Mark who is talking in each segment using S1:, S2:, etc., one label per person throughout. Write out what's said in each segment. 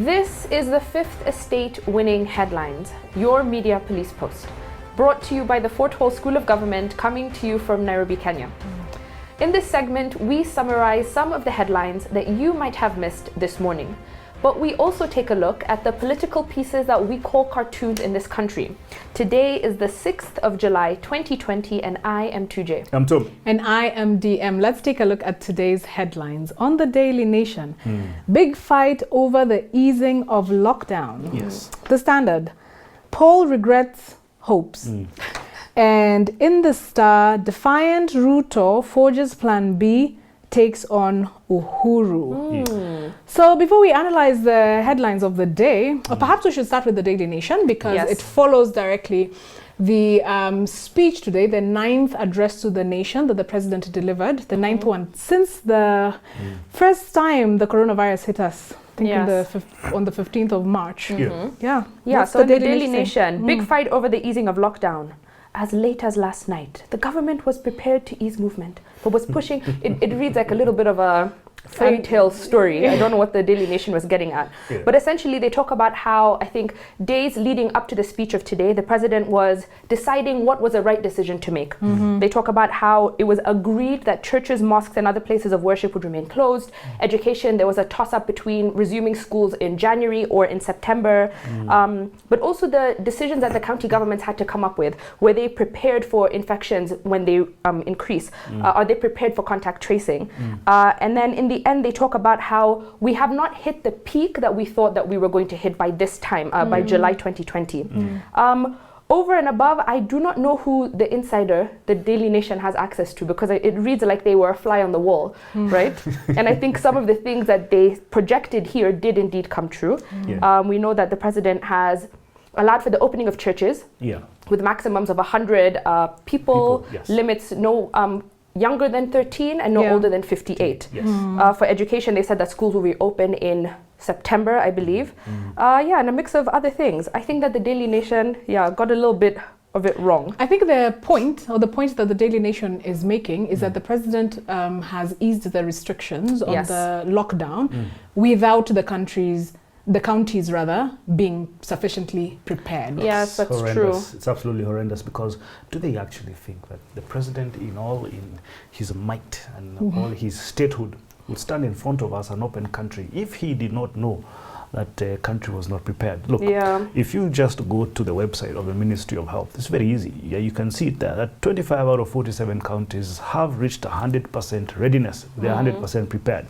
S1: This is the Fifth Estate winning headlines, your media police post, brought to you by the Fort Hall School of Government, coming to you from Nairobi, Kenya. In this segment, we summarize some of the headlines that you might have missed this morning. But we also take a look at the political pieces that we call cartoons in this country. Today is the 6th of July, 2020, and I am 2J.
S2: I'm Tom.
S3: And I am DM. Let's take a look at today's headlines. On the Daily Nation, big fight over the easing of lockdown.
S2: Yes.
S3: The Standard, Paul regrets hopes. And in the Star, defiant Ruto forges Plan B, takes on UHURU. So before we analyze the headlines of the day, or perhaps we should start with the Daily Nation because it follows directly the speech today, the 9th address to the nation that the president delivered, the 9th one since the first time the coronavirus hit us. I think on the 15th of March.
S1: So the Daily Nation, big fight over the easing of lockdown. As late as last night, the government was prepared to ease movement, but was pushing, it reads like a little bit of a fairy tale story. I don't know what the Daily Nation was getting at. But essentially they talk about how, I think, days leading up to the speech of today, the president was deciding what was the right decision to make. They talk about how it was agreed that churches, mosques, and other places of worship would remain closed. Education, there was a toss-up between resuming schools in January or in September. But also the decisions that the county governments had to come up with. Were they prepared for infections when they increase? Are they prepared for contact tracing? And then in the end, they talk about how we have not hit the peak that we thought that we were going to hit by this time, by July 2020. Over and above, I do not know who the insider, the Daily Nation, has access to, because it reads like they were a fly on the wall, right? And I think some of the things that they projected here did indeed come true. We know that the president has allowed for the opening of churches with maximums of 100 people, limits no younger than 13 and no older than 58. For education, they said that schools will reopen in September, I believe. And a mix of other things. I think that the Daily Nation, got a little bit of it wrong.
S3: I think the point that the Daily Nation is making is that the president has eased the restrictions on the lockdown without the counties being sufficiently prepared.
S1: Yes, that's
S2: true.
S1: It's
S2: absolutely horrendous, because do they actually think that the president in his might and all his statehood would stand in front of us, an open country, if he did not know that the country was not prepared? Look, if you just go to the website of the Ministry of Health, it's very easy. You can see it there that 25 out of 47 counties have reached 100% readiness. They're 100% prepared.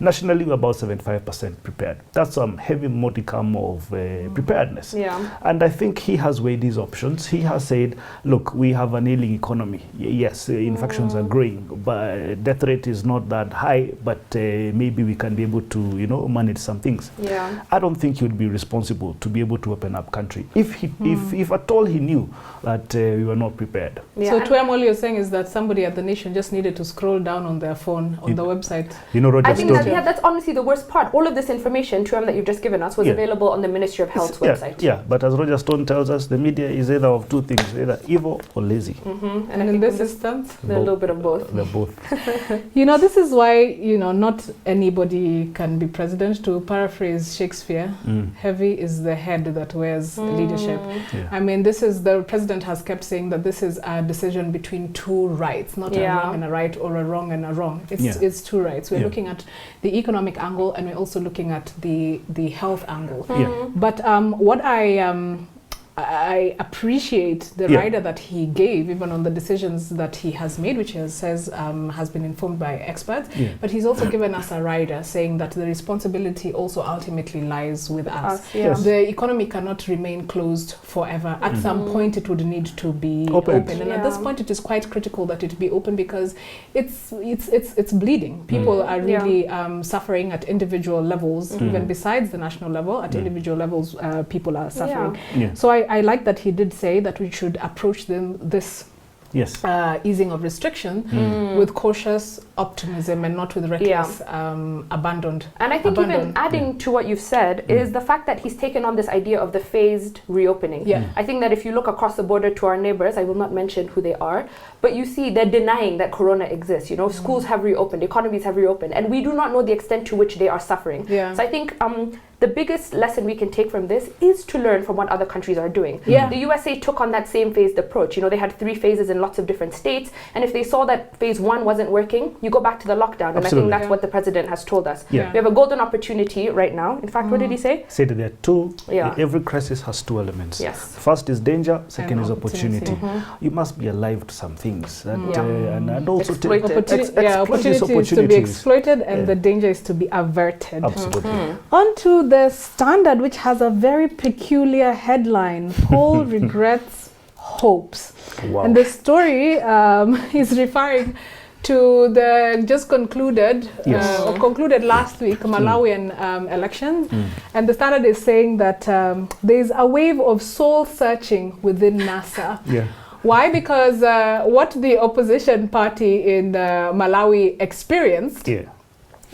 S2: Nationally, we're about 75% prepared. That's some heavy modicum of preparedness. And I think he has weighed these options. He has said, look, we have an ailing economy. Yes, infections are growing, but death rate is not that high, but maybe we can be able to, manage some things. I don't think he would be responsible to be able to open up country if at all he knew that we were not prepared.
S3: So Tuem, all you're saying is that somebody at the Nation just needed to scroll down on their phone on the website.
S2: Roger,
S1: I think that's honestly the worst part. All of this information, Tuem, that you've just given us was available on the Ministry of Health's website.
S2: But as Roger Stone tells us, the media is either of two things, either evil or lazy.
S1: And in this instance, they're a little bit of both.
S2: They're both.
S3: This is why, not anybody can be president. To paraphrase Shakespeare, heavy is the head that wears leadership. I mean, the president has kept saying that this is a decision between two rights, not a wrong and a right or a wrong and a wrong. It's two rights. We're looking at the economic angle and we're also looking at the health angle. But what I appreciate the rider that he gave, even on the decisions that he has made, which he says has been informed by experts. But he's also given us a rider saying that the responsibility also ultimately lies with us. The economy cannot remain closed forever. At some point, it would need to be open. And at this point, it is quite critical that it be open, because it's bleeding. People are really suffering at individual levels, even besides the national level. At individual levels, people are suffering. So I like that he did say that we should approach this easing of restriction with cautious optimism and not with reckless abandon.
S1: And I think even adding to what you've said is the fact that he's taken on this idea of the phased reopening. I think that if you look across the border to our neighbors, I will not mention who they are, but you see they're denying that corona exists. You know, schools have reopened, economies have reopened, and we do not know the extent to which they are suffering. So I think the biggest lesson we can take from this is to learn from what other countries are doing.
S3: Yeah.
S1: The USA took on that same phased approach. You know, they had 3 phases in lots of different states, and if they saw that phase 1 wasn't working, you go back to the lockdown. And I think that's what the president has told us.
S2: Yeah.
S1: We have a golden opportunity right now. In fact, what did he say?
S2: Say that there are 2, every crisis has 2 elements.
S1: Yes.
S2: First is danger, second is opportunity.
S3: Mm-hmm.
S2: You must be alive to some things. And also
S3: opportunities to be exploited, and the danger is to be averted.
S2: Absolutely.
S3: On to the Standard, which has a very peculiar headline: Paul regrets hopes.
S2: Wow.
S3: And the story is referring to the just concluded or concluded last week Malawian elections, and the Standard is saying that there is a wave of soul searching within NASA. Why? Because what the opposition party in Malawi experienced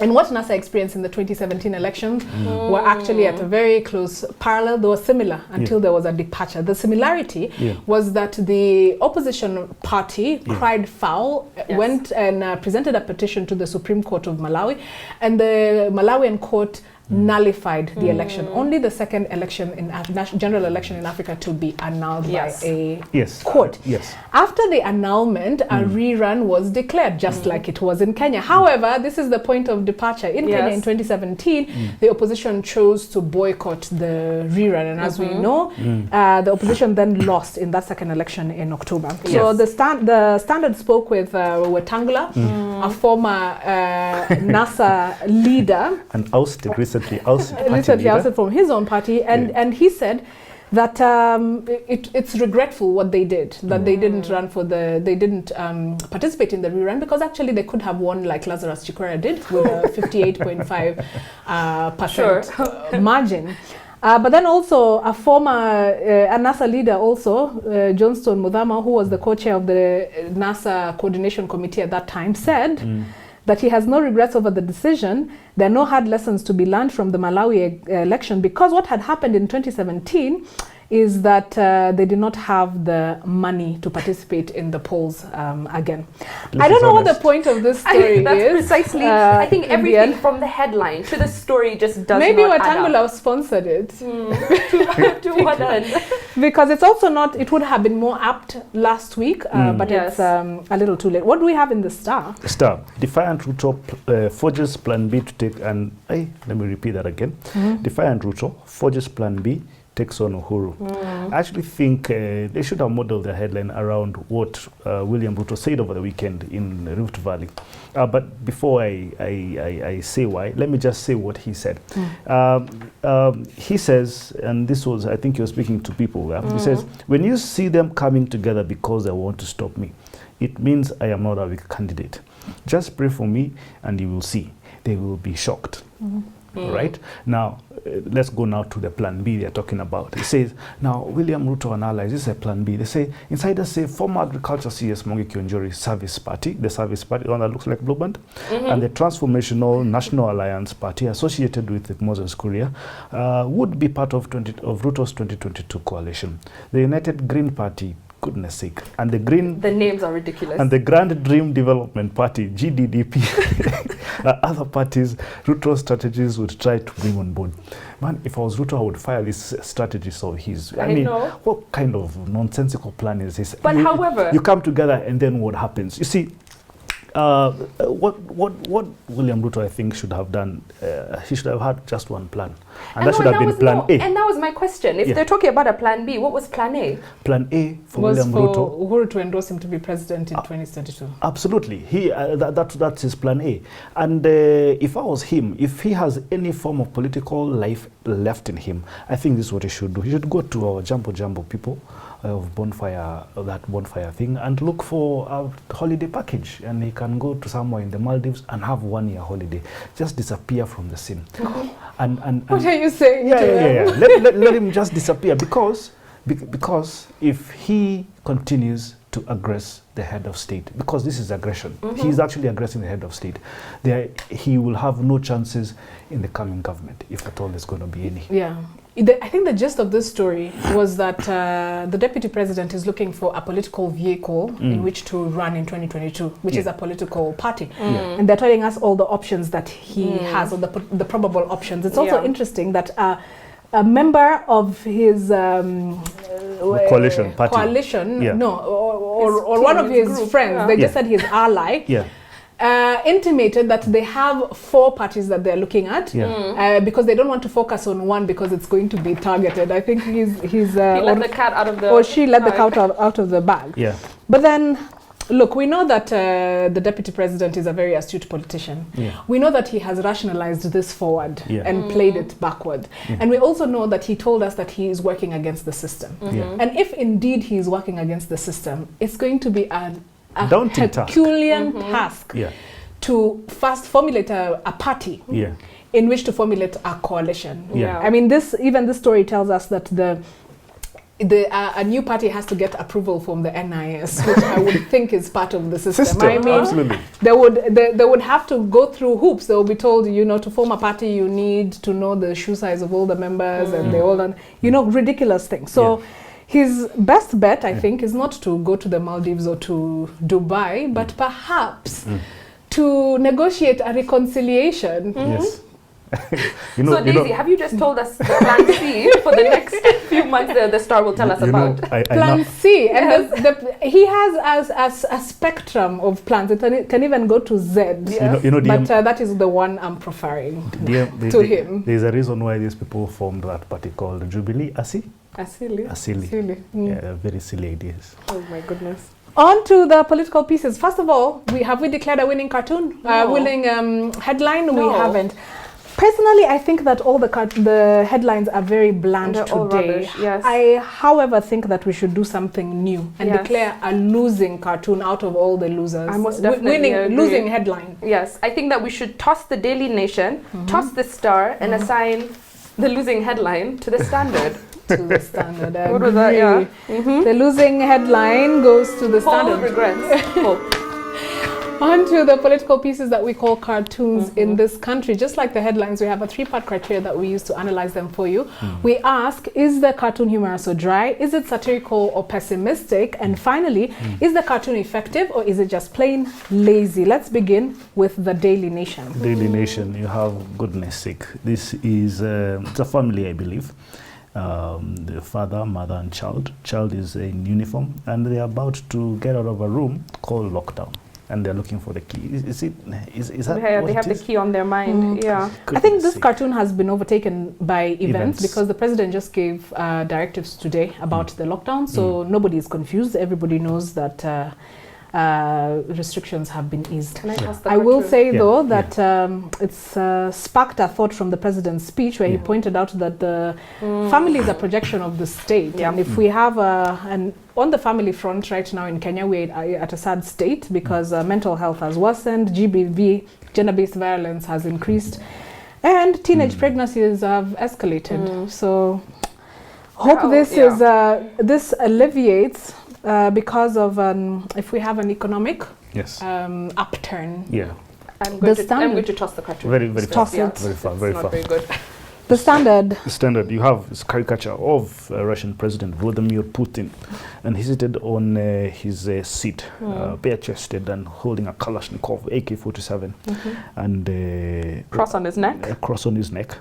S3: and what NASA experienced in the 2017 elections were actually at a very close parallel. They were similar until there was a departure. The similarity was that the opposition party cried foul, went and presented a petition to the Supreme Court of Malawi, and the Malawian court nullified the election. Only the second election in general election in Africa to be annulled by a court. After the annulment, a rerun was declared, just like it was in Kenya. However, this is the point of departure. In Kenya in 2017, the opposition chose to boycott the rerun, and as we know, the opposition then lost in that second election in October. So the Standard spoke with Wetangula, a former NASA leader,
S2: and recently ousted
S3: from his own party, and he said that it's regretful what they did, that they didn't participate in the rerun, because actually they could have won like Lazarus Chikwera did with a 58.5% margin. But then also a former NASA leader also, Johnston Muthama, who was the co-chair of the NASA coordination committee at that time, said that he has no regrets over the decision. There are no hard lessons to be learned from the Malawi election, because what had happened in 2017 is that they did not have the money to participate in the polls again. I don't know what the point of this story
S1: that's
S3: is.
S1: Precisely. I think everything from the headline to the story just does
S3: maybe
S1: not add
S3: Wetangula
S1: up.
S3: sponsored it.
S1: To what end?
S3: Because it's also not, it would have been more apt last week, but it's a little too late. What do we have in the Star?
S2: Defiant Ruto forges Plan B to take, and let me repeat that again. Defiant Ruto forges Plan B, takes on UHURU. I actually think they should have modeled their headline around what William Ruto said over the weekend in Rift Valley. But before I say why, let me just say what he said. He says, and this was, I think he was speaking to people, he says, when you see them coming together because they want to stop me, it means I am not a weak candidate. Just pray for me and you will see. They will be shocked. Right? Now, let's go now to the Plan B they're talking about. It says, now, William Ruto and allies, this is a Plan B. They say, insiders say, former Agriculture CS Mwangi Kionjori Service Party, the Service Party, the one that looks like Blue Band, and the Transformational National Alliance Party, associated with Moses Kuria, would be part of Ruto's 2022 coalition. The United Green Party, goodness sake, and the
S1: names are ridiculous,
S2: and the Grand Dream Development Party, GDDP, other parties Ruto's strategies would try to bring on board. Man, if I was Ruto, I would fire this strategy. So I mean, what kind of nonsensical plan is this?
S1: But however,
S2: you come together and then what happens? You see, what William Ruto, I think, should have done, he should have had just one plan. And that should have been Plan A.
S1: And that was my question. If they're talking about a Plan B, what was Plan A?
S2: Plan A for
S3: was
S2: William Ruto.
S3: UHURU to endorse him to be president in 2022.
S2: Absolutely. That's his Plan A. And if I was him, if he has any form of political life left in him, I think this is what he should do. He should go to our Jambo people of that bonfire thing, and look for a holiday package, and he can go to somewhere in the Maldives and have 1 year holiday, just disappear from the scene. And
S3: what are you saying?
S2: Let him just disappear, because if he continues to aggress the head of state, because this is aggression, he's actually aggressing the head of state, he will have no chances in the coming government, if at all there's going to be any.
S3: I think the gist of this story was that the deputy president is looking for a political vehicle in which to run in 2022, which is a political party. And they're telling us all the options that he has, or the probable options. It's also interesting that a member of his
S2: coalition party,
S3: or one of his friends, they just said his ally, intimated that they have 4 parties that they're looking at because they don't want to focus on one because it's going to be targeted. I think he
S1: let the cat out of the...
S3: Or she let the cat out of the bag.
S2: Yeah.
S3: But then, look, we know that the deputy president is a very astute politician. We know that he has rationalized this forward and played it backward. And we also know that he told us that he is working against the system. And if indeed he is working against the system, it's going to be a Herculean task to first formulate a party in which to formulate a coalition. I mean, this story tells us that a new party has to get approval from the NIS, which I would think is part of the system. I mean,
S2: absolutely.
S3: They would have to go through hoops. They will be told, to form a party, you need to know the shoe size of all the members, and they all done, ridiculous things. So his best bet, I think, is not to go to the Maldives or to Dubai, but perhaps to negotiate a reconciliation.
S2: Yes.
S1: So Daisy, have you just told us the plan C for the next few months the Star will tell us about?
S3: Plan C. And he has a spectrum of plans. It can even go to Z. But that is the one I'm preferring to him.
S2: There's a reason why these people formed that party called Jubilee Asili.
S3: Silly.
S2: Yeah, very silly ideas.
S1: Oh my goodness.
S3: On to the political pieces. First of all, have we declared a winning cartoon? Winning headline? No. We haven't. Personally, I think that all the headlines are very bland today.
S1: Rubbish, yes.
S3: I, however, think that we should do something new and declare a losing cartoon out of all the losers.
S1: I most definitely
S3: losing headline.
S1: Yes, I think that we should toss the Daily Nation, toss the Star, and assign the losing headline to the Standard.
S3: To the Standard.
S1: What was that? Yeah.
S3: The losing headline goes to the Standard.
S1: Regrets.
S3: On to the political pieces that we call cartoons in this country. Just like the headlines, we have a 3-part criteria that we use to analyze them for you. We ask, is the cartoon humorous or dry? Is it satirical or pessimistic? And finally, is the cartoon effective or is it just plain lazy? Let's begin with the Daily Nation.
S2: Daily Nation, you have goodness sake. This is it's a family, I believe. The father, mother, and child. Child is in uniform, and they're about to get out of a room called lockdown, and they're looking for the key. Is that
S1: they have the key on their mind? Yeah.
S3: I think this cartoon has been overtaken by events because the president just gave directives today about the lockdown, so nobody is confused. Everybody knows that restrictions have been eased. I will say though that it's sparked a thought from the president's speech where he pointed out that the family is a projection of the state, and if we have on the family front right now in Kenya, we're at a sad state because mental health has worsened, GBV, gender-based violence has increased, and teenage pregnancies have escalated. So hope this alleviates because of if we have an economic upturn.
S1: I'm going to toss the cartoon.
S2: Very
S1: toss
S2: far.
S1: it.
S2: Very far. Very far.
S1: Very good.
S3: The Standard.
S2: The Standard. You have this caricature of Russian President Vladimir Putin, and he's seated on his seat, bare-chested and holding a Kalashnikov AK-47, and
S1: cross on his neck.
S2: Cross on his neck,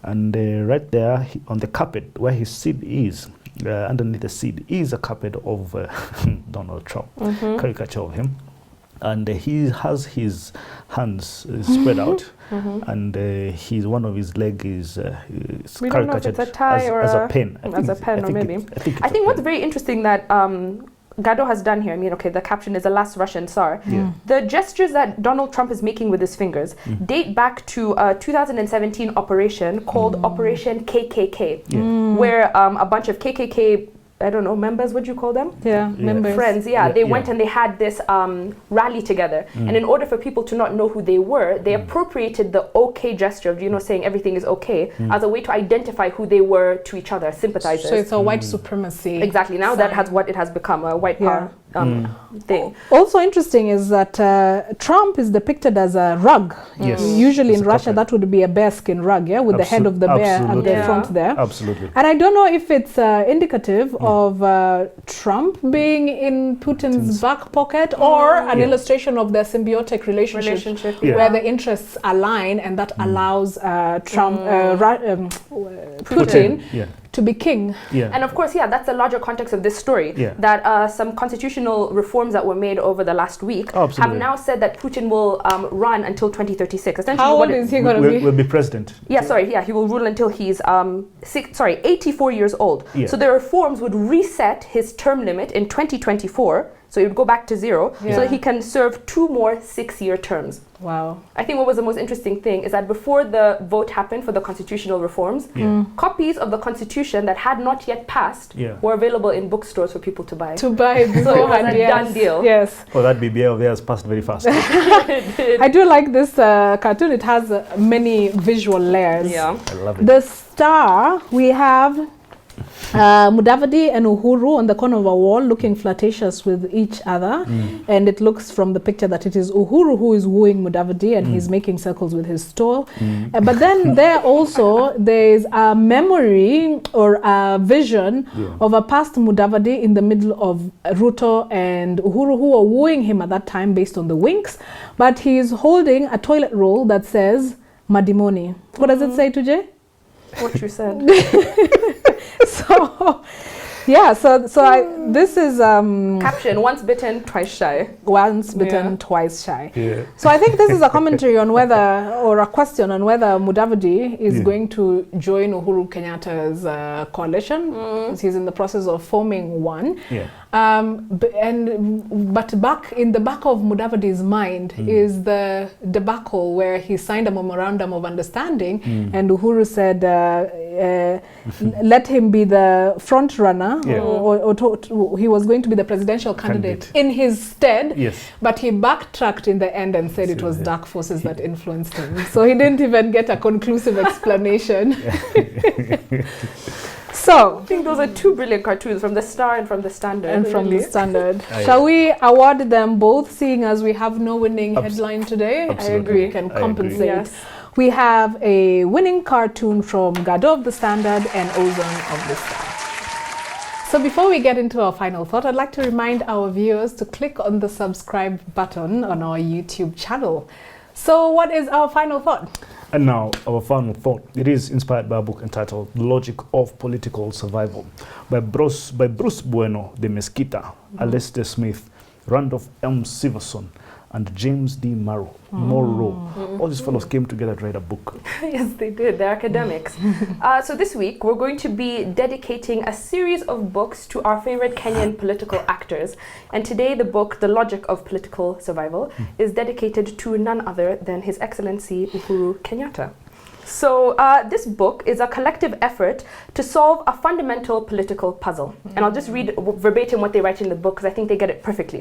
S2: and right there on the carpet where his seat is. Underneath the seat is a carpet of Donald Trump, caricature of him, and he has his hands spread out, and one of his leg is caricatured as a pen.
S1: I think what's very interesting that Gado has done here, the caption is the last Russian Tsar. The gestures that Donald Trump is making with his fingers date back to a 2017 operation called Operation KKK, where a bunch of KKK, members, would you call them?
S3: Members.
S1: Friends, they went and they had this rally together. And in order for people to not know who they were, they appropriated the okay gesture of, saying everything is okay as a way to identify who they were to each other, sympathizers.
S3: So it's a white supremacy.
S1: Exactly. Now that has what it has become, a white power. thing.
S3: Also interesting is that Trump is depicted as a rug.
S2: Yes.
S3: Usually in
S2: It's a
S3: Russia,
S2: puppet.
S3: that would be a bearskin rug, yeah, with the head of the bear at the
S1: Yeah.
S3: front there.
S2: Absolutely.
S3: And I don't know if it's indicative of Trump being in Putin's back pocket or an illustration of their symbiotic relationship
S2: Yeah.
S3: where the interests align, and that allows Trump, Putin
S2: Yeah.
S3: to be king.
S2: Yeah.
S1: And of course, yeah, that's the larger context of this story.
S2: Yeah.
S1: That some constitutional reforms that were made over the last week
S2: Absolutely.
S1: have now said that Putin will run until 2036. Essentially,
S3: How
S1: what
S3: old
S1: it-
S3: is he going to
S2: Will
S3: be?
S2: be president.
S1: he will rule until he's 84 years old.
S2: Yeah.
S1: So the reforms would reset his term limit in 2024. So it would go back to 0, so
S3: Yeah.
S1: that he can serve 2 more 6-year terms.
S3: Wow.
S1: I think what was the most interesting thing is that before the vote happened for the constitutional reforms, copies of the constitution that had not yet passed
S2: Yeah.
S1: were available in bookstores for people to buy.
S3: To buy
S1: So it was
S3: beforehand,
S1: a
S3: yes.
S1: done deal.
S3: Yes.
S2: Oh, that BBA of theirs passed very fast.
S3: I do like this cartoon. It has many visual layers.
S1: Yeah.
S2: I love it.
S3: The star, we have Mudavadi and Uhuru on the corner of a wall looking flirtatious with each other. And it looks from the picture that it is Uhuru who is wooing Mudavadi and he's making circles with his store. But then there also, there is a memory or a vision of a past Mudavadi in the middle of Ruto and Uhuru, who are wooing him at that time based on the winks. But he's holding a toilet roll that says Madimoni. What does it say, Tujay?
S1: What you said.
S3: So yeah, this is
S1: Caption, once bitten, twice shy.
S3: once bitten,
S1: Yeah.
S3: twice shy.
S2: Yeah.
S3: So I think this is a commentary on whether, or a question on whether Mudavadi is going to join Uhuru Kenyatta's coalition, because he's in the process of forming one.
S2: Yeah.
S3: But back in the back of Mudavadi's mind is the debacle where he signed a memorandum of understanding, and Uhuru said, let him be the front runner, or he was going to be the presidential candidate in his stead.
S2: Yes.
S3: But he backtracked in the end and said it was dark forces that influenced him. So he didn't even get a conclusive explanation. So,
S1: I think those are 2 brilliant cartoons from the Star and from the Standard.
S3: and from the
S1: really.
S3: Standard. Shall we award them both, seeing as we have no winning
S2: Abs-
S3: headline today?
S2: absolutely.
S3: I agree. We can
S2: I agree.
S3: compensate.
S1: Yes.
S3: We have a winning cartoon from Gado of the Standard and Ozone of the Star. So before we get into our final thought, I'd like to remind our viewers to click on the subscribe button on our YouTube channel. So what is our final thought?
S2: And now, our final thought. It is inspired by a book entitled The Logic of Political Survival by Bruce Bueno de Mesquita, Alistair Smith, Randolph M. Siverson, and James D. Morrow. All these fellows came together to write a book.
S1: Yes, they did. They're academics. So this week, we're going to be dedicating a series of books to our favorite Kenyan political actors. And today, the book, The Logic of Political Survival, is dedicated to none other than His Excellency Uhuru Kenyatta. So this book is a collective effort to solve a fundamental political puzzle. And I'll just read verbatim what they write in the book, because I think they get it perfectly.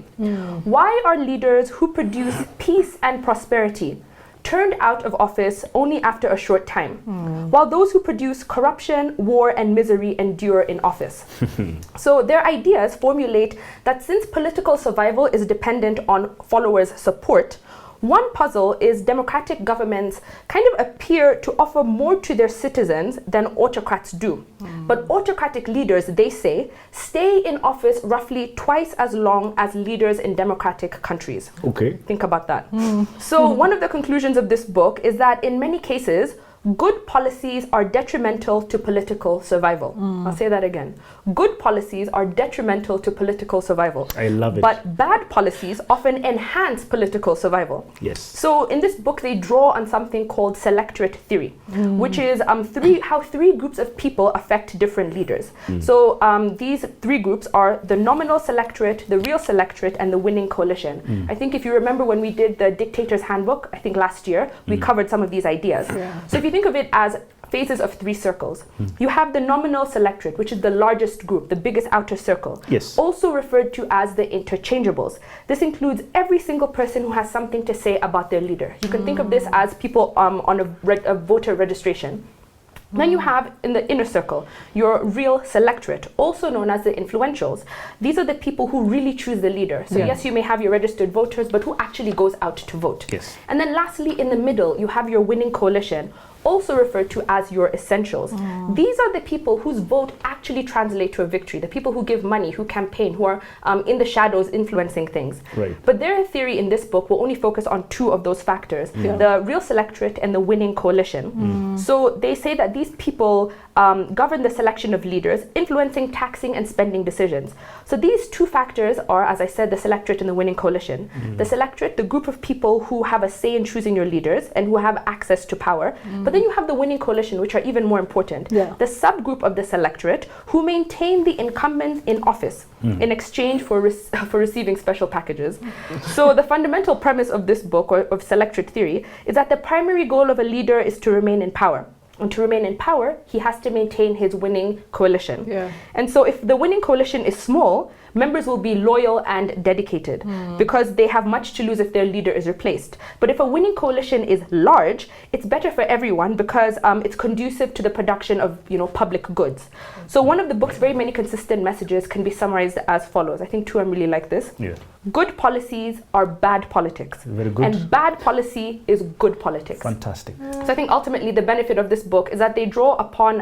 S1: Why are leaders who produce peace and prosperity turned out of office only after a short time, while those who produce corruption, war, and misery endure in office? So their ideas formulate that since political survival is dependent on followers' support, one puzzle is democratic governments kind of appear to offer more to their citizens than autocrats do. But autocratic leaders, they say, stay in office roughly twice as long as leaders in democratic countries.
S2: Okay.
S1: Think about that. So one of the conclusions of this book is that in many cases, good policies are detrimental to political survival. I'll say that again. Good policies are detrimental to political survival.
S2: I love it.
S1: But bad policies often enhance political survival.
S2: Yes.
S1: So in this book, they draw on something called selectorate theory, which is how 3 groups of people affect different leaders. So these 3 groups are the nominal selectorate, the real selectorate, and the winning coalition. I think if you remember when we did the Dictator's Handbook, I think last year, we covered some of these ideas. So if you think of it as phases of 3 circles, you have the nominal selectorate, which is the largest group, the biggest outer circle,
S2: Yes.
S1: also referred to as the interchangeables. This includes every single person who has something to say about their leader. You can think of this as people on a voter registration. Then you have in the inner circle your real selectorate, also known as the influentials. These are the people who really choose the leader. So yes, you may have your registered voters, but who actually goes out to vote.
S2: Yes.
S1: And then lastly, in the middle, you have your winning coalition, also referred to as your essentials. These are the people whose vote actually translate to a victory, the people who give money, who campaign, who are in the shadows influencing things.
S2: Right.
S1: But their theory in this book will only focus on two of those factors, the real selectorate and the winning coalition. So they say that these people govern the selection of leaders, influencing taxing and spending decisions. So these two factors are, as I said, the selectorate and the winning coalition. The selectorate, the group of people who have a say in choosing your leaders and who have access to power. But then you have the winning coalition, which are even more important. The subgroup of the selectorate who maintain the incumbents in office in exchange for receiving special packages. So the fundamental premise of this book, or of selectorate theory, is that the primary goal of a leader is to remain in power. And to remain in power, he has to maintain his winning coalition. And so if the winning coalition is small, members will be loyal and dedicated because they have much to lose if their leader is replaced. But if a winning coalition is large, it's better for everyone because it's conducive to the production of public goods. So one of the book's very many consistent messages can be summarized as follows. I think two are really like this. Good policies are bad politics.
S2: Very good.
S1: And bad policy is good politics.
S2: Fantastic.
S1: So I think ultimately the benefit of this book is that they draw upon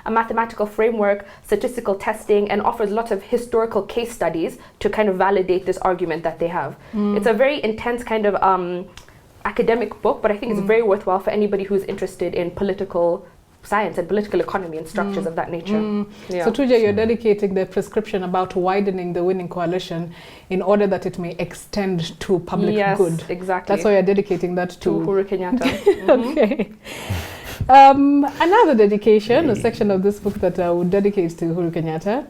S1: a mathematical framework, statistical testing, and offers lots of historical case studies to kind of validate this argument that they have. It's a very intense kind of academic book, but I think it's very worthwhile for anybody who's interested in political science and political economy and structures of that nature.
S3: So Tuja, you're dedicating the prescription about widening the winning coalition in order that it may extend to public good.
S1: Exactly.
S3: That's why you're dedicating that to
S1: UHURU Kenyatta.
S3: Okay. Another dedication, a section of this book that I would dedicate to UHURU Kenyatta,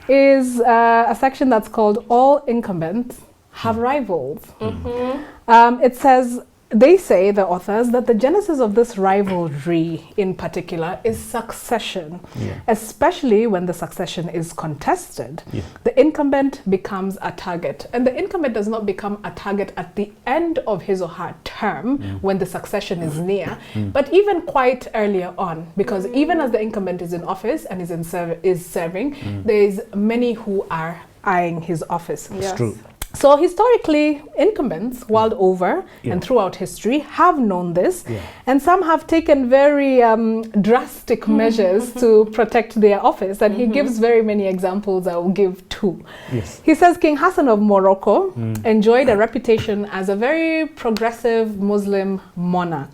S3: is a section that's called All Incumbents Have Rivals. It says, they say, the authors, that the genesis of this rivalry in particular is succession, especially when the succession is contested. The incumbent becomes a target, and the incumbent does not become a target at the end of his or her term when the succession is near, but even quite earlier on, because even as the incumbent is in office and is serving, there's many who are eyeing his office.
S2: It's true.
S3: So historically, incumbents world over and throughout history have known this, and some have taken very drastic measures to protect their office, and he gives very many examples. I will give two. He says King Hassan of Morocco enjoyed a reputation as a very progressive Muslim monarch,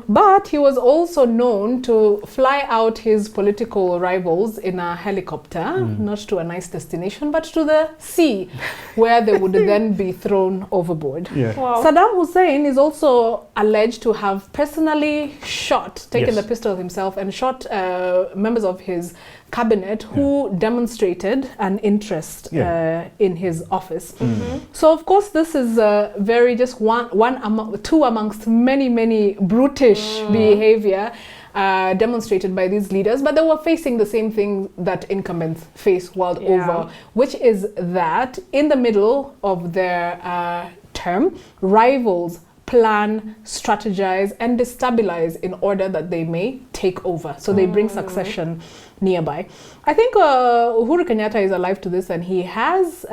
S3: but he was also known to fly out his political rivals in a helicopter, not to a nice destination, but to the sea, where they would then be thrown overboard. Saddam Hussein is also alleged to have personally taken the pistol himself and shot members of his cabinet who demonstrated an interest in his office. So of course this is very just two amongst many brutish behavior demonstrated by these leaders, but they were facing the same thing that incumbents face world over, which is that in the middle of their term, rivals plan, strategize, and destabilize in order that they may take over. So they bring succession nearby. I think UHURU Kenyatta is alive to this, and he has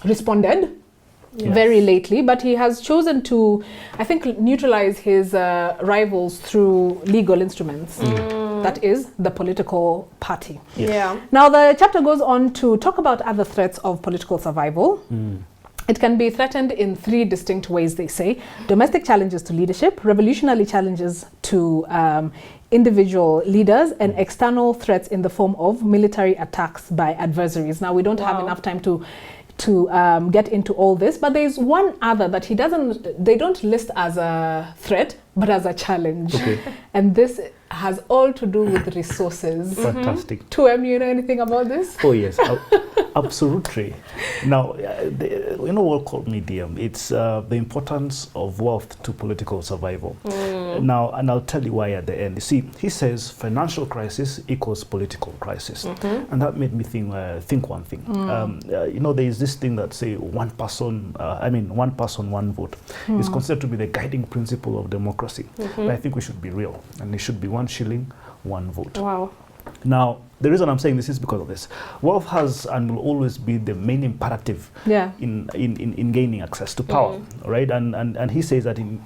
S3: responded very lately, but he has chosen to, I think, neutralize his rivals through legal instruments. That is the political party. Now the chapter goes on to talk about other threats of political survival. It can be threatened in three distinct ways, they say. Domestic challenges to leadership, revolutionary challenges to individual leaders, and external threats in the form of military attacks by adversaries. Now we don't have enough time to get into all this, but there's one other that they don't list as a threat, but as a challenge. And this has all to do with resources.
S2: Fantastic.
S3: Tuem, you know anything about this?
S2: Oh yes, absolutely. Now, what called medium, it's the importance of wealth to political survival. Now, and I'll tell you why at the end. You see, he says financial crisis equals political crisis. And that made me think one thing. There is this thing that say one person, one vote is considered to be the guiding principle of democracy. But I think we should be real, and it should be 1 shilling, one vote.
S1: Wow.
S2: Now, the reason I'm saying this is because of this. Wealth has and will always be the main imperative in gaining access to power, right? And he says that in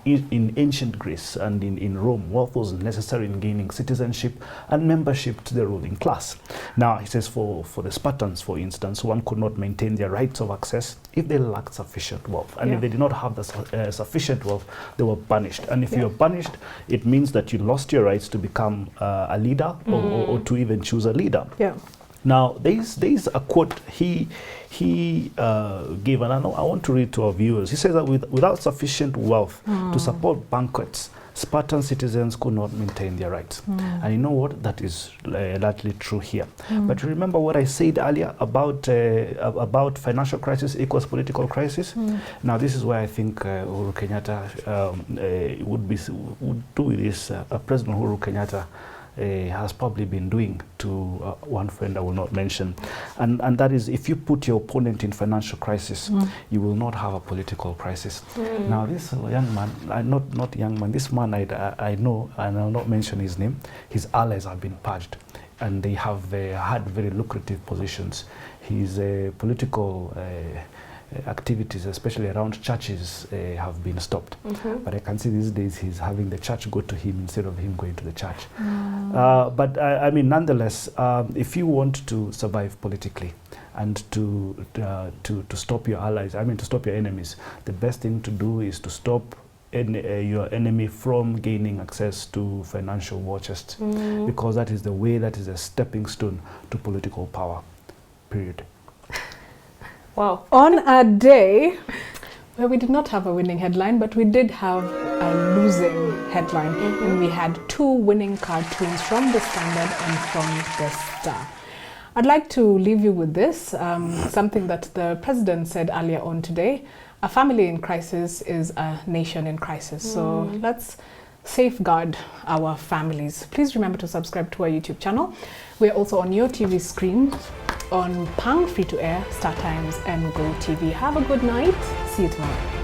S2: ancient Greece and in Rome, wealth was necessary in gaining citizenship and membership to the ruling class. Now, he says for the Spartans, for instance, one could not maintain their rights of access if they lacked sufficient wealth. And if they did not have the sufficient wealth, they were banished. And if you're banished, it means that you lost your rights to become a leader or to even choose a leader.
S3: Yeah.
S2: Now, there's a quote he gave, and I want to read to our viewers. He says that without sufficient wealth to support banquets, Spartan citizens could not maintain their rights. And you know what? That is largely true here. But remember what I said earlier about financial crisis equals political crisis? Now, this is why I think Uhuru Kenyatta would do this. President Uhuru Kenyatta has probably been doing to one friend I will not mention, and that is, if you put your opponent in financial crisis, you will not have a political crisis. Now, this young man, not young man, this man I know, and I'll not mention his name, his allies have been purged, and they have had very lucrative positions. His political activities, especially around churches, have been stopped. But I can see these days he's having the church go to him instead of him going to the church. But I mean, nonetheless, if you want to survive politically and to stop your allies, I mean to stop your enemies, the best thing to do is to stop your enemy from gaining access to financial war chests, because that is the way, that is a stepping stone to political power, period.
S1: Wow.
S3: On a day where we did not have a winning headline, but we did have a losing headline, and we had 2 winning cartoons from the Standard and from the Star. I'd like to leave you with this, something that the president said earlier on today: a family in crisis is a nation in crisis. So let's safeguard our families. Please remember to subscribe to our YouTube channel. We're also on your TV screen on Pang Free to Air, Star Times, and Go TV. Have a good night. See you tomorrow.